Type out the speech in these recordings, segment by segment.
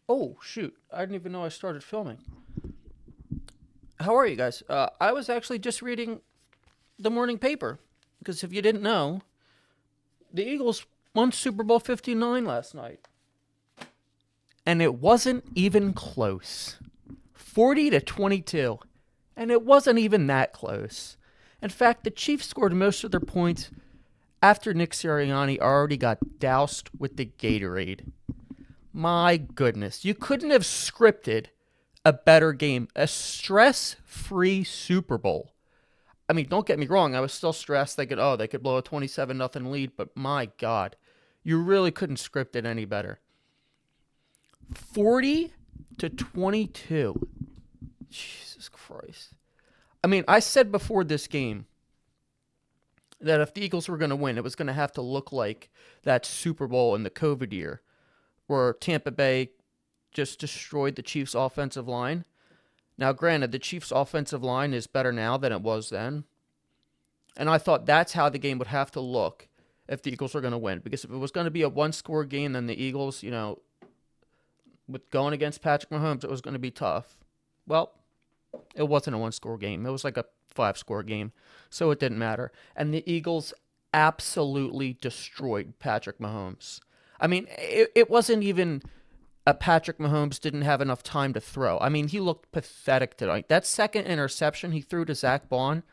Oh, shoot. I didn't even know I started filming. How are you guys? I was actually just reading the morning paper. Because if you didn't know, the Eagles won Super Bowl 59 last night. And it wasn't even close. 40-22. And it wasn't even that close. In fact, the Chiefs scored most of their points after Nick Sirianni already got doused with the Gatorade. My goodness. You couldn't have scripted a better game. A stress-free Super Bowl. I mean, don't get me wrong. I was still stressed. They could blow a 27-0 lead. But my God, you really couldn't script it any better. 40-22. Jesus Christ. I mean, I said before this game that if the Eagles were going to win, it was going to have to look like that Super Bowl in the COVID year where Tampa Bay just destroyed the Chiefs' offensive line. Now, granted, the Chiefs' offensive line is better now than it was then. And I thought that's how the game would have to look if the Eagles were going to win. Because if it was going to be a one-score game, then the Eagles, with going against Patrick Mahomes, it was going to be tough. Well, it wasn't a one-score game. It was like a five-score game. So it didn't matter. And the Eagles absolutely destroyed Patrick Mahomes. I mean, it wasn't even a Patrick Mahomes didn't have enough time to throw. I mean, he looked pathetic tonight. That second interception he threw to Zach Bond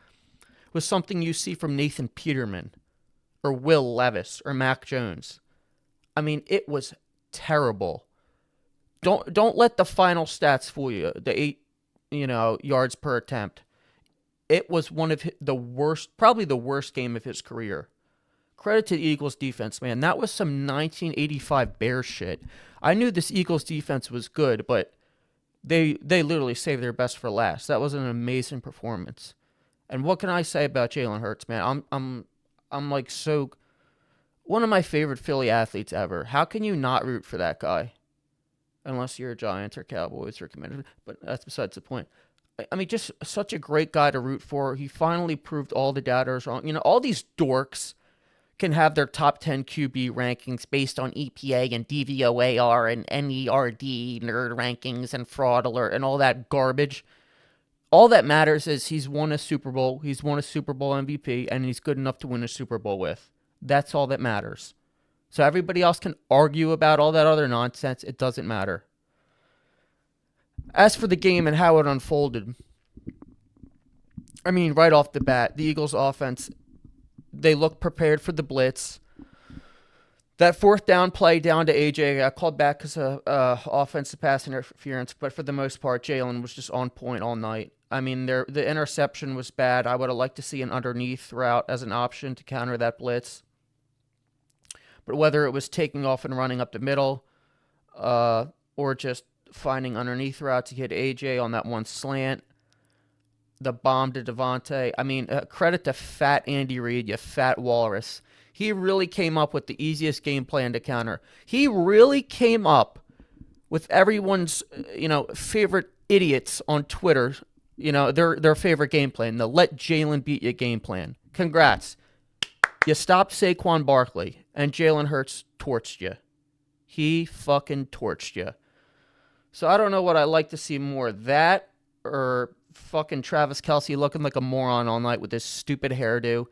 was something you see from Nathan Peterman or Will Levis or Mac Jones. I mean, it was terrible. Don't let the final stats fool you. The 8, yards per attempt. It was one of the worst, probably the worst game of his career. Credit to the Eagles defense, man. That was some 1985 Bears shit. I knew this Eagles defense was good, but they literally saved their best for last. That was an amazing performance. And what can I say about Jalen Hurts, man? I'm like so one of my favorite Philly athletes ever. How can you not root for that guy? Unless you're a Giants or Cowboys or Commanders, but that's besides the point. I mean, just such a great guy to root for. He finally proved all the doubters wrong. All these dorks can have their top 10 QB rankings based on EPA and DVOAR and NERD nerd rankings and fraud alert and all that garbage. All that matters is he's won a Super Bowl, he's won a Super Bowl MVP, and he's good enough to win a Super Bowl with. That's all that matters. So everybody else can argue about all that other nonsense. It doesn't matter. As for the game and how it unfolded, I mean, right off the bat, the Eagles' offense, they looked prepared for the blitz. That fourth down play down to AJ got called back because of offensive pass interference, but for the most part, Jalen was just on point all night. I mean, the interception was bad. I would have liked to see an underneath route as an option to counter that blitz. But whether it was taking off and running up the middle or just finding underneath route to hit AJ on that one slant, the bomb to Devontae. I mean, credit to fat Andy Reid, you fat walrus. He really came up with the easiest game plan to counter. He really came up with everyone's, favorite idiots on Twitter, their favorite game plan, the let Jalen beat you game plan. Congrats. You stopped Saquon Barkley, and Jalen Hurts torched you. He fucking torched you. So I don't know what I'd like to see more. That or fucking Travis Kelce looking like a moron all night with his stupid hairdo.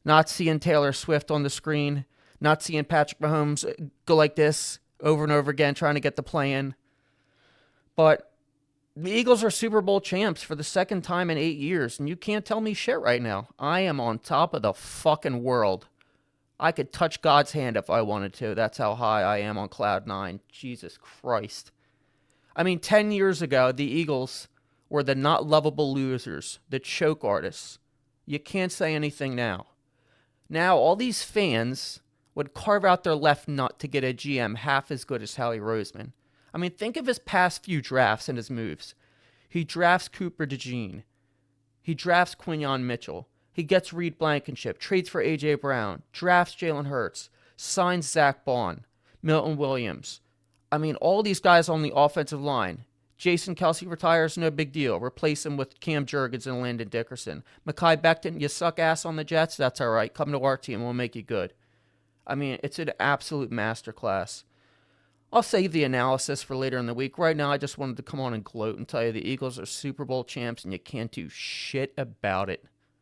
Not seeing Taylor Swift on the screen. Not seeing Patrick Mahomes go like this over and over again trying to get the play in. But the Eagles are Super Bowl champs for the second time in 8 years, and you can't tell me shit right now. I am on top of the fucking world. I could touch God's hand if I wanted to. That's how high I am on Cloud 9. Jesus Christ. I mean, 10 years ago, the Eagles were the not lovable losers, the choke artists. You can't say anything now. Now, all these fans would carve out their left nut to get a GM half as good as Howie Roseman. I mean, think of his past few drafts and his moves. He drafts Cooper DeJean. He drafts Quinyon Mitchell. He gets Reed Blankenship, trades for A.J. Brown, drafts Jalen Hurts, signs Zach Bond, Milton Williams. I mean, all these guys on the offensive line. Jason Kelce retires, no big deal. Replace him with Cam Jurgens and Landon Dickerson. Mekhi Becton, you suck ass on the Jets? That's all right. Come to our team. We'll make you good. I mean, it's an absolute masterclass. I'll save the analysis for later in the week. Right now, I just wanted to come on and gloat and tell you the Eagles are Super Bowl champs, and you can't do shit about it.